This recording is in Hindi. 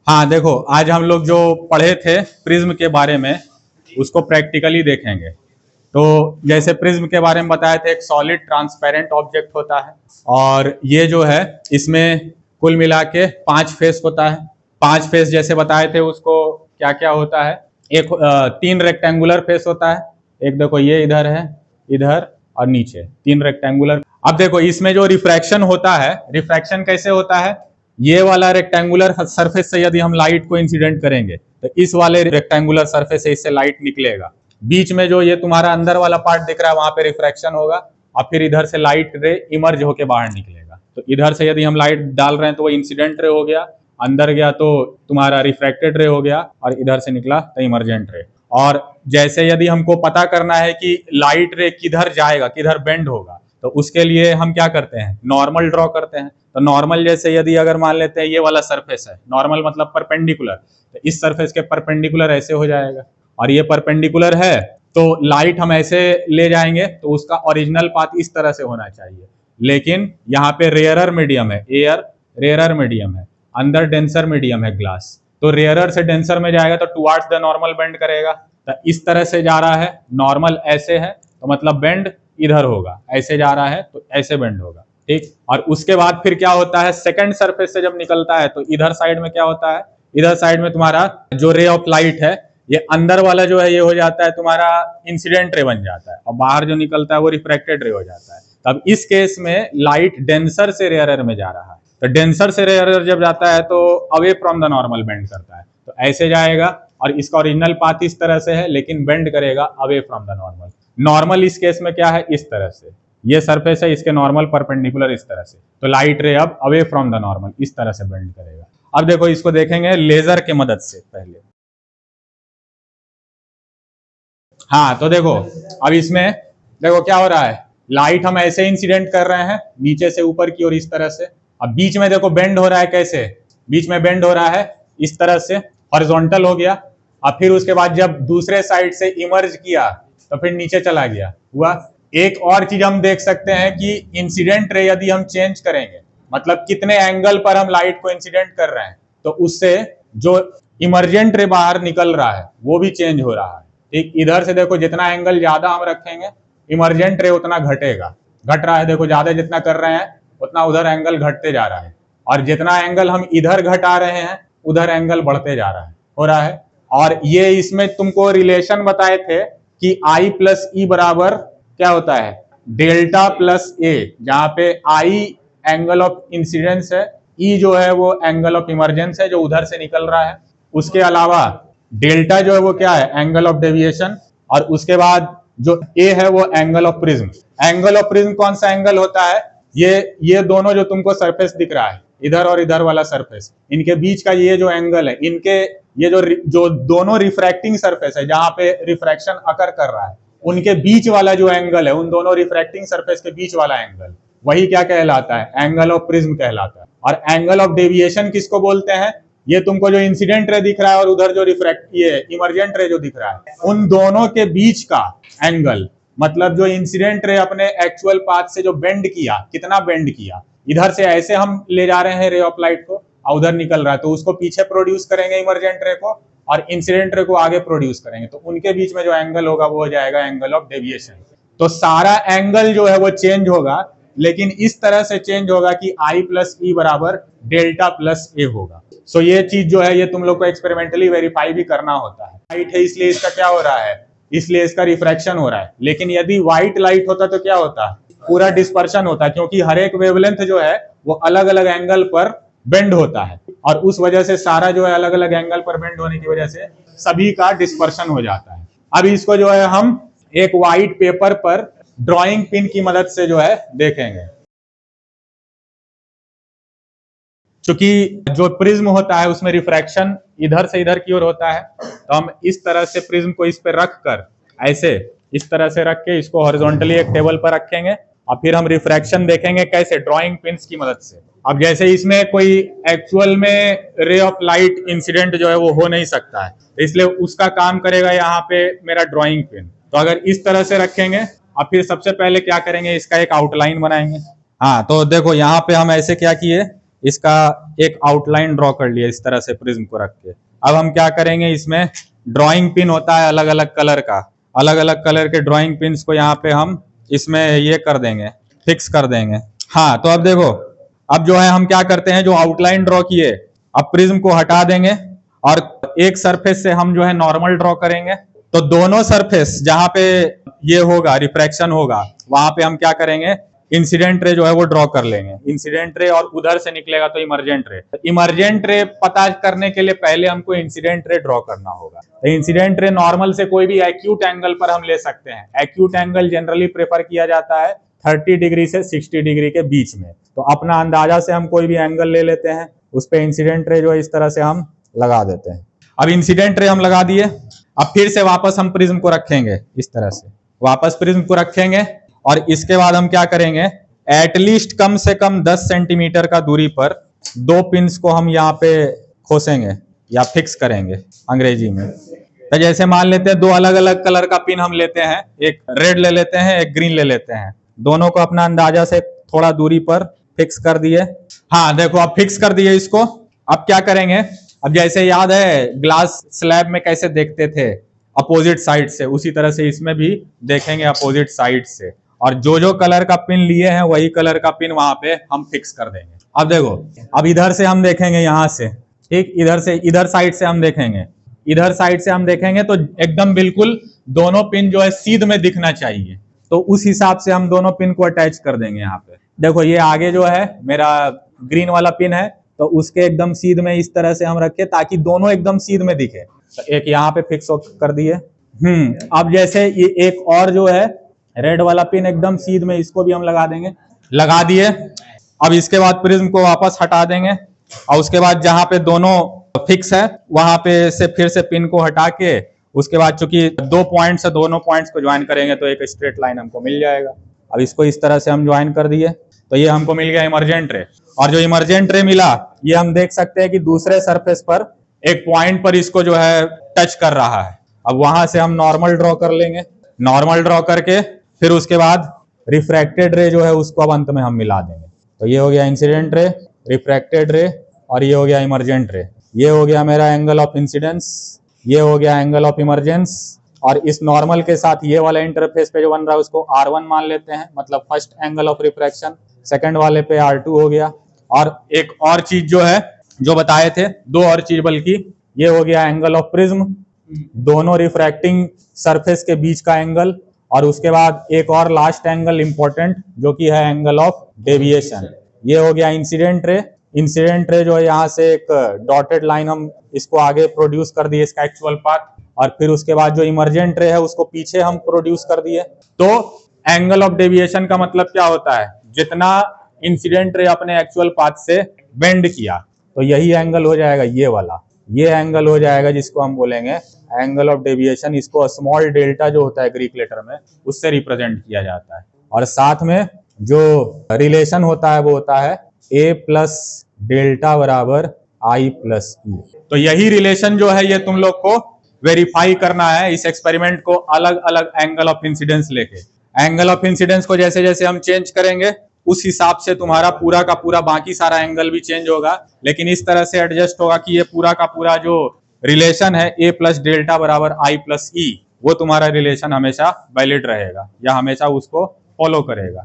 हाँ देखो, आज हम लोग जो पढ़े थे प्रिज्म के बारे में उसको प्रैक्टिकली देखेंगे। तो जैसे प्रिज्म के बारे में बताए थे, एक सॉलिड ट्रांसपेरेंट ऑब्जेक्ट होता है और ये जो है इसमें कुल मिला के 5 फेस होता है। 5 फेस जैसे बताए थे उसको क्या क्या होता है। एक 3 रेक्टेंगुलर फेस होता है। एक देखो ये इधर है, इधर और नीचे 3 रेक्टेंगुलर। अब देखो इसमें जो रिफ्रैक्शन होता है, रिफ्रैक्शन कैसे होता है, ये वाला रेक्टेंगुलर सरफेस से यदि हम लाइट को इंसिडेंट करेंगे तो इस वाले रेक्टेंगुलर सरफेस से इससे लाइट निकलेगा। बीच में जो ये तुम्हारा अंदर वाला पार्ट दिख रहा है वहां पे रिफ्रैक्शन होगा और फिर इधर से लाइट रे इमर्ज होके बाहर निकलेगा। तो इधर से यदि हम लाइट डाल रहे हैं तो वो इंसिडेंट रे हो गया, अंदर गया तो तुम्हारा रिफ्रैक्टेड रे हो गया और इधर से निकला तो इमर्जेंट रे। और जैसे यदि हमको पता करना है कि लाइट रे किधर जाएगा, किधर बेंड होगा, तो उसके लिए हम क्या करते हैं, नॉर्मल ड्रॉ करते हैं। तो नॉर्मल जैसे यदि अगर मान लेते हैं ये वाला सरफेस है, नॉर्मल मतलब परपेंडिकुलर, तो इस सरफेस के परपेंडिकुलर ऐसे हो जाएगा और ये परपेंडिकुलर है तो लाइट हम ऐसे ले जाएंगे तो उसका ओरिजिनल पाथ इस तरह से होना चाहिए। लेकिन यहाँ पे रेयरर मीडियम है, एयर रेयरर मीडियम है, अंदर डेंसर मीडियम है ग्लास, तो रेयरर से डेंसर में जाएगा तो टुवार्ड्स द नॉर्मल बेंड करेगा। तो इस तरह से जा रहा है, नॉर्मल ऐसे है तो मतलब बेंड इधर होगा, ऐसे जा रहा है तो ऐसे बेंड होगा, ठीक। और उसके बाद फिर क्या होता है, सेकंड सरफेस से जब निकलता है तो इधर साइड में क्या होता है, इधर साइड में तुम्हारा जो रे ऑफ लाइट है ये अंदर वाला जो है ये हो जाता है तुम्हारा इंसिडेंट रे बन जाता है और बाहर जो निकलता है वो रिफ्रैक्टेड रे हो जाता है। तब इस केस में लाइट डेंसर से रेयरर में जा रहा है, तो डेंसर से रेयरर जब जाता है तो away from the normal bend करता है, तो ऐसे जाएगा और इसका ओरिजिनल पाथ इस तरह से है लेकिन बेंड करेगा away from the normal. Normal इस केस में क्या है, इस तरह से ये सरफेस है, इसके नॉर्मल परपेंडिकुलर इस तरह से, तो लाइट रे अब अवे फ्रॉम द नॉर्मल इस तरह से बेंड करेगा। अब देखो इसको देखेंगे लेजर के मदद से पहले। हाँ तो देखो अब इसमें देखो क्या हो रहा है, लाइट हम ऐसे इंसिडेंट कर रहे हैं नीचे से ऊपर की ओर इस तरह से। अब बीच में देखो बेंड हो रहा है, कैसे, बीच में बेंड हो रहा है इस तरह से, हॉरिजॉन्टल हो गया। अब फिर उसके बाद जब दूसरे साइड से इमर्ज किया तो फिर नीचे चला गया हुआ। एक और चीज हम देख सकते हैं कि इंसिडेंट रे यदि हम चेंज करेंगे, मतलब कितने एंगल पर हम लाइट को इंसिडेंट कर रहे हैं, तो उससे जो इमर्जेंट रे बाहर निकल रहा है वो भी चेंज हो रहा है, ठीक। इधर से देखो जितना एंगल ज्यादा हम रखेंगे इमर्जेंट रे उतना घटेगा, घट रहा है, देखो ज्यादा जितना कर रहे हैं उतना उधर एंगल घटते जा रहा है, और जितना एंगल हम इधर घटा रहे हैं उधर एंगल बढ़ते जा रहा है, हो रहा है। और ये इसमें तुमको रिलेशन बताए थे कि आई प्लस ई बराबर क्या होता है, डेल्टा प्लस ए, जहां पे आई एंगल ऑफ इंसिडेंस है, ई जो है वो एंगल ऑफ इमरजेंस है जो उधर से निकल रहा है, उसके अलावा डेल्टा जो है वो क्या है, एंगल ऑफ डेविएशन, और उसके बाद जो ए है वो angle of prism. Angle of prism कौन सा एंगल होता है, ये दोनों जो तुमको सरफेस दिख रहा है, इधर और इधर वाला सरफेस, इनके बीच का ये जो एंगल है, इनके ये जो दोनों रिफ्रैक्टिंग सरफेस है जहां पे रिफ्रैक्शन अकर कर रहा है, उनके बीच वाला जो एंगल है, उन दोनों रिफ्रैक्टिंग सरफेस के बीच वाला एंगल, वही क्या कहलाता है, एंगल ऑफ प्रिज्म कहलाता है। और एंगल ऑफ डेविएशन किसको बोलते हैं, ये तुमको जो इंसिडेंट रे दिख रहा है और उधर जो रिफ्रैक्ट ये इमर्जेंट रे जो दिख रहा है, उन दोनों के बीच का एंगल, मतलब जो इंसिडेंट रे अपने एक्चुअल पाथ से जो बेंड किया, कितना बेंड किया, इधर से ऐसे हम ले जा रहे हैं रे ऑफ लाइट को और उधर निकल रहा है, तो उसको पीछे प्रोड्यूस करेंगे इमर्जेंट रे को और इंसिडेंट रे को आगे प्रोड्यूस करेंगे, तो उनके बीच में जो एंगल होगा वो हो जाएगा एंगल ऑफ डेविएशन। तो सारा एंगल जो है वो चेंज होगा, लेकिन इस तरह से चेंज होगा कि आई प्लस ई बराबर डेल्टा प्लस ए होगा। सो ये चीज जो है ये तुम लोग को एक्सपेरिमेंटली वेरीफाई भी करना होता है। लाइट है इसलिए इसका क्या हो रहा है, इसलिए इसका रिफ्रैक्शन हो रहा है, लेकिन यदि व्हाइट लाइट होता तो क्या होता, पूरा डिस्पर्शन होता, क्योंकि हर एक वेवलेंथ जो है वो अलग अलग एंगल पर बेंड होता है और उस वजह से सारा जो है अलग अलग एंगल पर बेंड होने की वजह से सभी का डिस्पर्शन हो जाता है। अब इसको जो है हम एक व्हाइट पेपर पर ड्राइंग पिन की मदद से जो है देखेंगे। चूंकि जो प्रिज्म होता है उसमें रिफ्रैक्शन इधर से इधर की ओर होता है, तो हम इस तरह से प्रिज्म को इस पर रख कर, ऐसे इस तरह से रख के इसको हॉरिजॉन्टली एक टेबल पर रखेंगे और फिर हम रिफ्रैक्शन देखेंगे कैसे, ड्राइंग पिन्स की मदद से। अब जैसे इसमें कोई एक्चुअल में रे ऑफ लाइट इंसिडेंट जो है वो हो नहीं सकता है, इसलिए उसका काम करेगा यहाँ पे मेरा ड्राइंग पिन। तो अगर इस तरह से रखेंगे और फिर सबसे पहले क्या करेंगे, इसका एक आउटलाइन बनाएंगे। हाँ तो देखो यहाँ पे हम ऐसे क्या किए, इसका एक आउटलाइन ड्रॉ कर लिया इस तरह से प्रिज्म को रख के। अब हम क्या करेंगे, इसमें ड्राइंग पिन होता है अलग अलग कलर का, अलग अलग कलर के ड्राइंग पिन्स को यहाँ पे हम इसमें ये कर देंगे, फिक्स कर देंगे। हाँ, तो अब देखो, अब जो है हम क्या करते हैं, जो आउटलाइन ड्रॉ किए, अब प्रिज्म को हटा देंगे और एक सरफेस से हम जो है नॉर्मल ड्रॉ करेंगे। तो दोनों सरफेस जहां पे ये होगा, रिफ्रैक्शन होगा, वहां पे हम क्या करेंगे, इंसिडेंट रे जो है वो ड्रॉ कर लेंगे, इंसिडेंट रे, और उधर से निकलेगा तो इमर्जेंट रे। इमर्जेंट रे पता करने के लिए पहले हमको इंसिडेंट रे ड्रॉ करना होगा। तो इंसिडेंट रे नॉर्मल से कोई भी एक्यूट एंगल पर हम ले सकते हैं। एक्यूट एंगल जनरली प्रेफर किया जाता है 30 डिग्री से 60 डिग्री के बीच में। तो अपना अंदाजा से हम कोई भी एंगल ले लेते हैं, उस पर इंसिडेंट रे जो है इस तरह से हम लगा देते हैं। अब इंसिडेंट रे हम लगा दिए, अब फिर से वापस हम प्रिज्म को रखेंगे, इस तरह से वापस प्रिज्म को रखेंगे और इसके बाद हम क्या करेंगे, एटलीस्ट कम से कम 10 सेंटीमीटर का दूरी पर दो पिन्स को हम यहाँ पे खोसेंगे या फिक्स करेंगे अंग्रेजी में। तो जैसे मान लेते हैं दो अलग अलग कलर का पिन हम लेते हैं, एक रेड ले लेते हैं, एक ग्रीन ले लेते हैं, दोनों को अपना अंदाजा से थोड़ा दूरी पर फिक्स कर दिए। हाँ देखो, अब फिक्स कर दिए इसको। अब क्या करेंगे, अब जैसे याद है ग्लास स्लैब में कैसे देखते थे अपोजिट साइड से, उसी तरह से इसमें भी देखेंगे अपोजिट साइड से, और जो जो कलर का पिन लिए हैं वही कलर का पिन वहां पे हम फिक्स कर देंगे। अब देखो, अब इधर से हम देखेंगे, यहां से ठीक, इधर से, इधर साइड से हम देखेंगे, इधर साइड से हम देखेंगे तो एकदम बिल्कुल दोनों पिन जो है सीध में दिखना चाहिए। तो उस हिसाब से हम दोनों पिन को अटैच कर देंगे। यहाँ पे देखो, ये आगे जो है मेरा ग्रीन वाला पिन है, तो उसके एकदम सीध में इस तरह से हम रखे ताकि दोनों एकदम सीध में दिखे। तो एक यहाँ पे फिक्स कर दिए। अब जैसे ये एक और जो है रेड वाला पिन एकदम सीध में, इसको भी हम लगा देंगे, लगा दिए। अब इसके बाद प्रिज्म को वापस हटा देंगे और उसके बाद जहां पे दोनों फिक्स है वहां पे से फिर से पिन को हटा के, उसके बाद चूंकि दो पॉइंट से दोनों पॉइंट्स को ज्वाइन करेंगे तो एक स्ट्रेट लाइन हमको मिल जाएगा। अब इसको इस तरह से हम ज्वाइन कर दिए, तो ये हमको मिल गया इमर्जेंट रे। और जो इमर्जेंट रे मिला, ये हम देख सकते हैं कि दूसरे सरफेस पर एक पॉइंट पर इसको जो है टच कर रहा है। अब वहां से हम नॉर्मल ड्रॉ कर लेंगे, नॉर्मल ड्रॉ करके फिर उसके बाद रिफ्रैक्टेड रे जो है उसको अब अंत में हम मिला देंगे। तो ये हो गया इंसिडेंट रे, रिफ्रैक्टेड रे, और ये हो गया इमर्जेंट रे। ये हो गया मेरा एंगल ऑफ इंसिडेंस, ये हो गया एंगल ऑफ इमरजेंस। और इस नॉर्मल के साथ ये वाला इंटरफेस पे जो बन रहा है उसको R1 मान लेते हैं, मतलब first angle of refraction. Second वाले पे R2 हो गया। और एक और चीज जो है, जो बताए थे, दो और चीज बल्कि, ये हो गया एंगल ऑफ प्रिज्म, दोनों रिफ्रैक्टिंग सरफेस के बीच का एंगल। और उसके बाद एक और लास्ट एंगल इंपॉर्टेंट जो कि है एंगल ऑफ डेविएशन। ये हो गया इंसिडेंट रे। इंसिडेंट रे जो है यहाँ से एक डॉटेड लाइन हम इसको आगे प्रोड्यूस कर दिए, इसका एक्चुअल पाथ। और फिर उसके बाद जो इमर्जेंट रे है उसको पीछे हम प्रोड्यूस कर दिए। तो एंगल ऑफ डेविएशन का मतलब क्या होता है, जितना इंसिडेंट रे अपने एक्चुअल पाथ से बेंड किया, तो यही एंगल हो जाएगा ये वाला, ये एंगल हो जाएगा जिसको हम बोलेंगे एंगल ऑफ डेविएशन। इसको स्मॉल डेल्टा जो होता है ग्रीक लेटर में, उससे रिप्रेजेंट किया जाता है। और साथ में जो रिलेशन होता है वो होता है a प्लस डेल्टा बराबर I प्लस ई। तो यही रिलेशन जो है ये तुम लोग को वेरीफाई करना है इस एक्सपेरिमेंट को अलग अलग एंगल ऑफ इंसिडेंस लेके। एंगल ऑफ इंसिडेंस को जैसे जैसे हम चेंज करेंगे उस हिसाब से तुम्हारा पूरा का पूरा बाकी सारा एंगल भी चेंज होगा, लेकिन इस तरह से एडजस्ट होगा कि ये पूरा का पूरा जो रिलेशन है a प्लस डेल्टा बराबर I प्लस ई, वो तुम्हारा रिलेशन हमेशा वैलिड रहेगा या हमेशा उसको फॉलो करेगा।